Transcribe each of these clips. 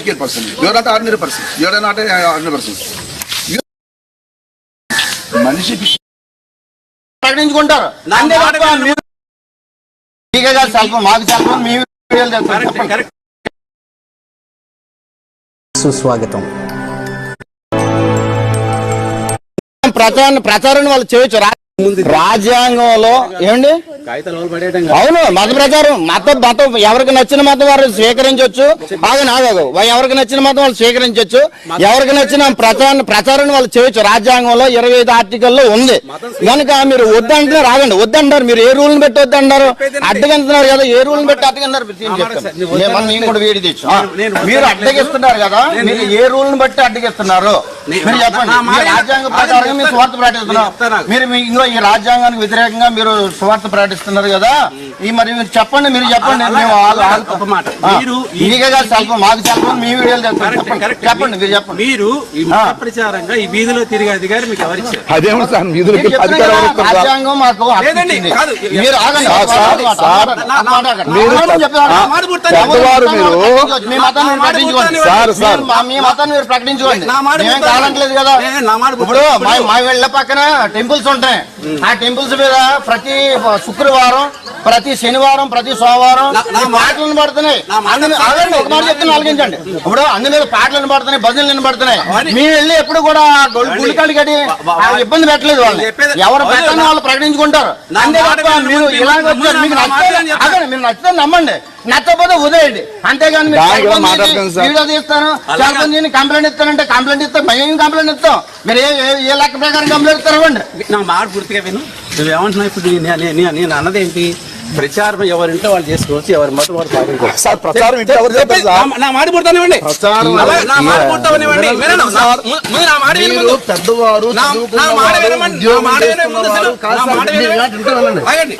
Political person, your not ordinary person, your not ordinary person. మనిషికి ప్రకటించుకుంటారు సుస్వాగతం. ప్రచారాన్ని వాళ్ళు చేయొచ్చు రాజ్యాంగంలో. ఏమండి అవును, మత ప్రచారం మతం ఎవరికి నచ్చిన మతం వారు స్వీకరించవచ్చు. ఆగదు ఎవరికి నచ్చిన మతం వాళ్ళు స్వీకరించవచ్చు. ఎవరికి నచ్చిన ప్రచారాన్ని వాళ్ళు చేయొచ్చు. రాజ్యాంగంలో 25 ఆర్టికల్లో ఉంది కనుక మీరు వద్దంటున్నారు. ఆగండి, వద్దంటారు. మీరు ఏ రూల్ని పెట్టి వద్దంటారు? అడ్డగిస్తున్నారు కదా, ఏ రూల్ని పెట్టి అడ్డగిస్తున్నారు? నేను కూడా వేడి తెచ్చు. మీరు అడ్డగిస్తున్నారు కదా, మీరు ఏ రూల్ని బట్టి అడ్డగిస్తున్నారు? మీరు చెప్పండి. రాజ్యాంగ ప్రకారంగా మీరు స్వార్థ ప్రకటిస్తున్నారు. మీరు ఇంకో ఈ రాజ్యాంగానికి వ్యతిరేకంగా మీరు స్వార్థ ప్రకటిస్తున్నారు కదా. ఈ మరి మీరు చెప్పండి, మీరు చెప్పండి. మీ వీడియోలు చెప్పండి, మీరు చెప్పండి. మీరు ప్రచారంగా ఈ వీధిలో తిరిగే అధికారి మీకు ఎవరిచ్చారు? రాజ్యాంగం మాకు మీరు ఆగండి. మీ మతాన్ని మీరు ప్రకటించుకోండి. మేమేం కావాలంటలేదు కదా. ఇప్పుడు మా ఇళ్ళ పక్కన టెంపుల్స్ ఉంటాయి. ఆ టెంపుల్స్ మీద ప్రతి శుక్రవారం, ప్రతి శనివారం, ప్రతి సోమవారం పాటలను పడుతున్నాయి. ఒక మాట చెప్తే ఆలోచించండి. ఇప్పుడు అందు మీద పాటలను పడుతున్నాయి, భజనలు వినబడుతున్నాయి. మేము వెళ్ళి ఎప్పుడు కూడా గుడికాళ్ళు కట్టి ఇబ్బంది పెట్టలేదు. వాళ్ళు ఎవరు పెట్టని వాళ్ళు ప్రకటించుకుంటారు. అంతే తప్ప మీరు ఇలాగ వచ్చారు. మీకు మీరు నచ్చితే నమ్మండి, నచ్చకపోతే వదిలేయండి. అంతేగాని వీడియో తీస్తాను, చాలా మంది కంప్లైంట్ ఇస్తానంటే కంప్లైంట్ ఇస్తాం. మేము కంప్లైంట్ ఇస్తాం. మీరు ఏ లెక్క ప్రకారం కంప్లైంట్ ఇస్తారండి? నా మాట పూర్తిగా విను. నువ్వేమంటున్నావు? ఇప్పుడు నేను అన్నదేంటి? ప్రచారం ఎవరింట్లో వాళ్ళు చేసుకోవచ్చు, ఎవరి మతం వారు పాటించుకోవచ్చు. నా మాట పూర్తనివ్వండి.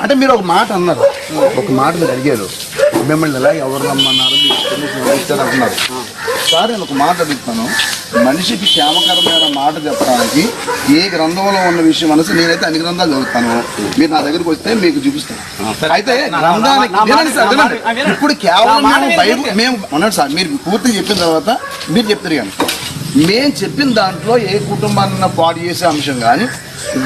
అంటే మీరు ఒక మాట అన్నారు, ఒక మాట మీరు అడిగారు, మిమ్మల్ని ఎలా ఎవరు రమ్మన్నారు అంటున్నారు. సార్ నేను ఒక మాట అడుగుతాను. మనిషికి క్షేమకరమైన మాట చెప్పడానికి ఏ గ్రంథంలో ఉన్న విషయం అనేసి నేనైతే అన్ని గ్రంథాలు చదువుతాను. మీరు నా దగ్గరికి వస్తే మీకు చూపిస్తాను. అయితే గ్రంథానికి ఇప్పుడు కేవలం మేము ఉన్నాడు సార్. మీరు పూర్తిగా చెప్పిన తర్వాత మీరు చెప్తారు. కానీ మేము చెప్పిన దాంట్లో ఏ కుటుంబాన్ని పాడు చేసే అంశం కానీ,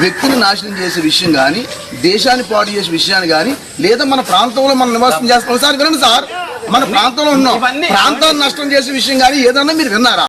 వ్యక్తిని నాశనం చేసే విషయం కానీ, దేశాన్ని పాడు చేసే విషయాన్ని కానీ, లేదా మన ప్రాంతంలో మనం నివాసం చేస్తాం సార్. వినండి సార్, మన ప్రాంతంలో ఉన్నాం, ప్రాంతాన్ని నష్టం చేసే విషయం కానీ ఏదన్నా మీరు విన్నారా?